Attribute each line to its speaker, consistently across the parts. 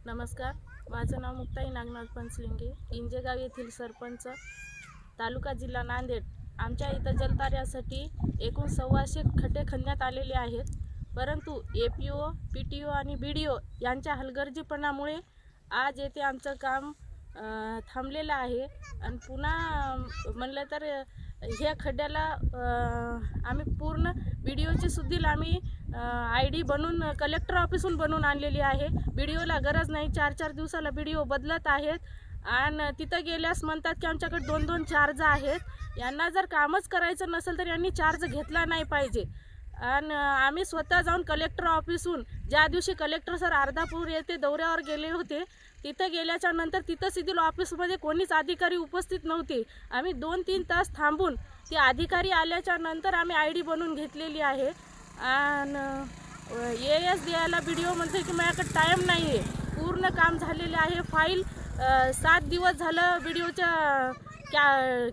Speaker 1: नमस्कार, माझं नाव मुक्ताई नागनाथ पंचलिंगे, इंजेगाव येथील सरपंच, तालुका जिल्हा नांदेड। आमच्या इथं जलताऱ्यासाठी एकूण 125 खड्डे खणण्यात आलेले आहेत, परंतु APO, PTO आणि BDO यांच्या हलगर्जीपणामुळे आज येथे आमचं काम थांबलेलं आहे। आणि पुन्हा म्हणलं तर ह्या खड्ड्याला आम्ही पूर्ण BDOची सुद्धा आम्ही ID बनवून कलेक्टर ऑफिसहून बनवून आणलेली आहे। BDOला गरज नाही, 4-4 दिवसाला BDO बदलत आहेत आणि तिथं गेल्यास म्हणतात की आमच्याकडे 2-2 चार्ज आहेत। यांना जर कामच करायचं नसेल तर यांनी चार्ज घेतला नाही पाहिजे। आणि आम्ही स्वतः जाऊन कलेक्टर ऑफिसहून ज्या दिवशी कलेक्टर सर अर्धापूर येथे दौऱ्यावर गेले होते, तिथं गेल्याच्या नंतर तिथं सिव्हिल ऑफिसमध्ये कोणीच अधिकारी उपस्थित नव्हते। आम्ही 2-3 तास थांबून ते अधिकारी आल्याच्या नंतर आम्ही ID बनवून घेतलेली आहे। आणि AS द्यायला BDO म्हणते की माझ्याकडे टाईम नाही आहे, पूर्ण काम झालेले आहे। फाईल 7 दिवस झालं BDOच्या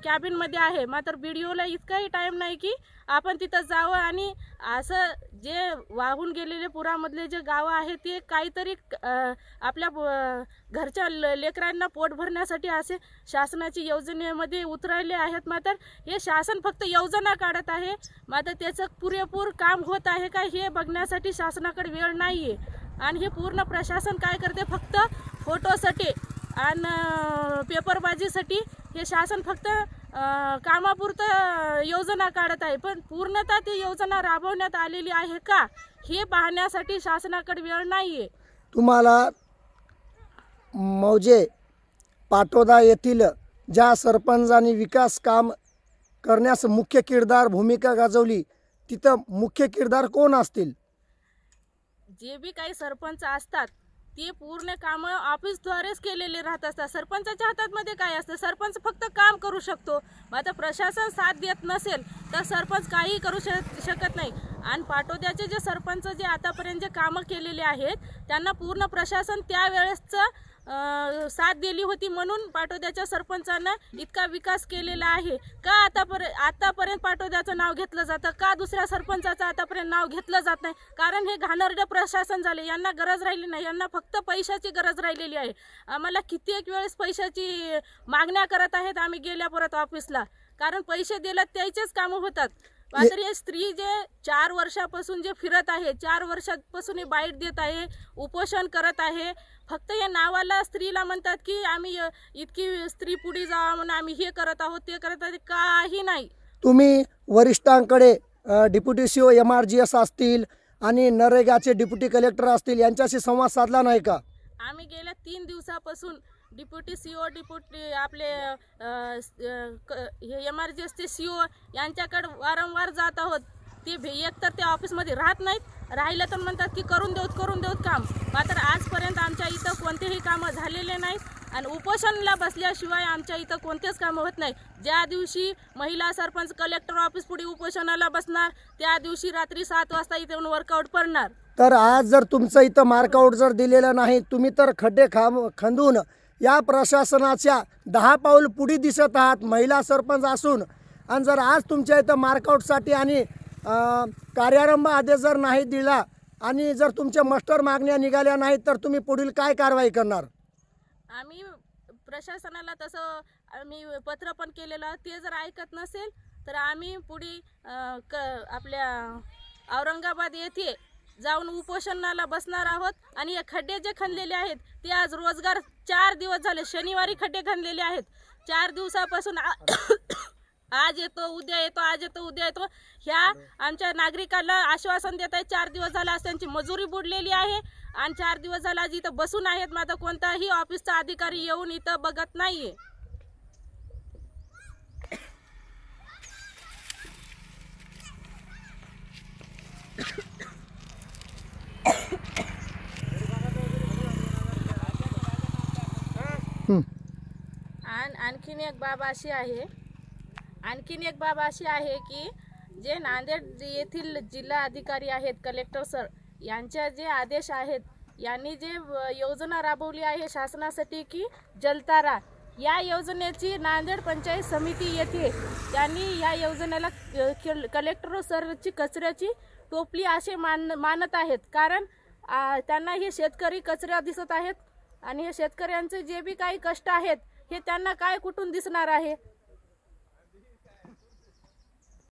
Speaker 1: कॅबिनमध्ये आहे, मात्र BDOला इतकाही टाईम नाही की आपण तिथं जावं आणि असं जे वाहून गेलेले पुरामधले जे गावं आहेत ते काहीतरी आपल्या घरच्या लेकरांना पोट भरण्यासाठी असे शासनाची योजनेमध्ये उतरले आहेत। मात्र हे शासन फक्त योजना काढत आहे, मात्र त्याचं पुरेपूर काम होत आहे का हे बघण्यासाठी शासनाकडे वेळ नाही आहे। आणि हे पूर्ण प्रशासन काय करते, फक्त फोटोसाठी आणि पेपरबाजीसाठी हे शासन फक्त कामापुरतं योजना काढत आहे, पण पूर्णतः ती योजना राबवण्यात आलेली आहे का हे पाहण्यासाठी शासनाकडे वेळ नाही आहे।
Speaker 2: तुम्हाला मौजे पाटोदा येथील ज्या सरपंचांनी विकास काम करण्यास मुख्य किरदार भूमिका गाजवली, तिथं मुख्य किरदार कोण असतील?
Speaker 1: जे बी काही सरपंच असतात ते पूर्ण कामं ऑफिसद्वारेच केलेले राहत असतात। सरपंचाच्या हातामध्ये काय असतं, सरपंच फक्त काम करू शकतो, मात्र प्रशासन साथ देत नसेल तर सरपंच काही करू शकत नाही। आणि पाटोद्याचे जे सरपंच जे आतापर्यंत जे कामं केलेले आहेत त्यांना पूर्ण प्रशासन त्यावेळेसचं साथ दिली होती, म्हणून पाटोद्याच्या सरपंचांना इतका विकास केलेला आहे का आतापर्यंत पाटोद्याचं नाव घेतलं जातं का दुसऱ्या सरपंचाचं आतापर्यंत नाव घेतलं जात नाही? कारण हे घाणेरडे प्रशासन झाले, यांना गरज राहिली नाही, यांना फक्त पैशाची गरज राहिलेली आहे। आम्हाला कित्येक वेळेस पैशाची मागण्या करत आहेत आम्ही गेल्या परत ऑफिसला, कारण पैसे दिले त्याचेच कामं होतात। मात्र हे स्त्री जे 4 वर्षापासून जे फिरत आहे, 4 वर्षापासून हे बाईट देत आहे, उपोषण करत आहे, फक्त या नावाला स्त्रीला म्हणतात की आम्ही इतकी स्त्री पुढे जावा म्हणून आम्ही हे करत आहोत ते करत आहोत, काही नाही।
Speaker 2: तुम्ही वरिष्ठांकडे डेप्युटी CO MRGS असतील आणि नरेगाचे डेप्युटी कलेक्टर असतील यांच्याशी संवाद साधला नाही का?
Speaker 1: आम्ही गेल्या 3 दिवसापासून डेप्युटी CO आपले MRGSचे CO यांच्याकडे वारंवार जात आहोत। ते एकतर त्या ऑफिसमध्ये राहत नाहीत, राहिलं तर म्हणतात की करून देऊत काम, मात्र आजपर्यंत आमच्या इथं कोणतेही कामं झालेले नाहीत। आणि उपोषणला बसल्याशिवाय आमच्या इथं कोणतेच कामं होत नाही। ज्या दिवशी महिला सरपंच कलेक्टर ऑफिस पुढे उपोषणाला बसणार त्या दिवशी रात्री 7 वाजता इथे येऊन वर्कआउट पडणार।
Speaker 2: तर आज जर तुमचं इथं मार्कआउट जर दिलेलं नाही, तुम्ही तर खड्डे खंदून या प्रशासनाच्या 10 पाऊल पुढे दिसत आहात महिला सरपंच असून, आणि जर आज तुमच्या इथं मार्कआउटसाठी आणि कार्यारंभ आदेश जर नाही दिला आणि जर तुमच्या मस्टर मागण्या निघाल्या नाहीत तर तुम्ही पुढील काय कारवाई करणार?
Speaker 1: आम्ही प्रशासनाला तसं आम्ही पत्र पण केलेलं, ते जर ऐकत नसेल तर आम्ही पुढे आपल्या औरंगाबाद येथे जाऊन उपोषणाला बसणार आहोत। आणि हे खड्डे जे खणलेले आहेत ते आज रोजगार 4 दिवस झाले, शनिवारी खड्डे खणलेले आहेत, 4 दिवसापासून आज येतो उद्या येतो, आज येतो उद्या येतो, ह्या आमच्या नागरिकांना आश्वासन देत आहे। 4 दिवस झाला आज त्यांची मजुरी बुडलेली आहे आणि 4 दिवस झाला आज इथं बसून आहेत, मात्र कोणताही ऑफिसचा अधिकारी येऊन इथं बघत नाहीये। आणखीन एक बाब अशी आहे की जे नांदेड येथील जिल्हा अधिकारी आहेत कलेक्टर सर यांच्या जे आदेश आहेत, यांनी जे योजना राबवली आहे शासनासाठी की जलतारा, या योजनेची नांदेड पंचायत समिती येथे त्यांनी या योजनेला कलेक्टर सरची कचऱ्याची टोपली असे मानत आहेत, कारण त्यांना हे शेतकरी कचरा दिसत आहेत आणि हे शेतकऱ्यांचे जे बी काही कष्ट आहेत हे त्यांना काय कुठून दिसणार आहे?